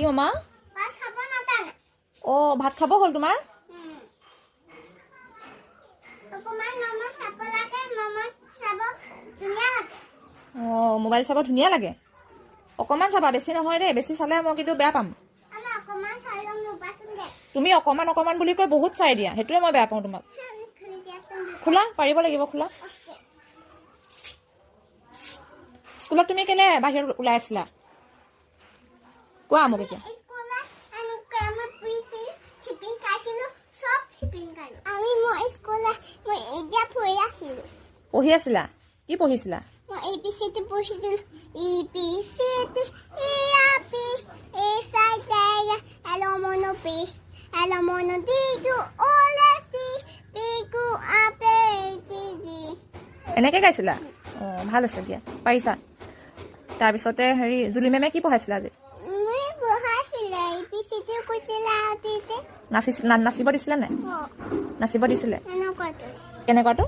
কি মামা অ ভাত খাব হ'ল তোমাৰ অ মোবাইল চাব ধুনীয়া লাগে অকণমান চাবা বেছি নহয় দেই বেছি চালে মই কিন্তু বেয়া পাম তুমি অকণমান অকণমান বুলি কৈ বহুত চাই দিয়া সেইটোৱে মই বেয়া পাওঁ তোমাক খোলা পাৰিব লাগিব খোলা স্কুলত তুমি কেলে বাহিৰত ওলাই আছিলা কোৱা মোক এতিয়া পঢ়ি আছিলা কি পঢ়িছিলা এনেকে গাইছিলা অ ভাল আছে দিয়া পাৰিছা তাৰপিছতে হেৰি জুলি মেমে কি পঢ়াইছিলা আজি নাচিব দিছিলে নাই নাচিব দিছিলে কেনেকুৱাটো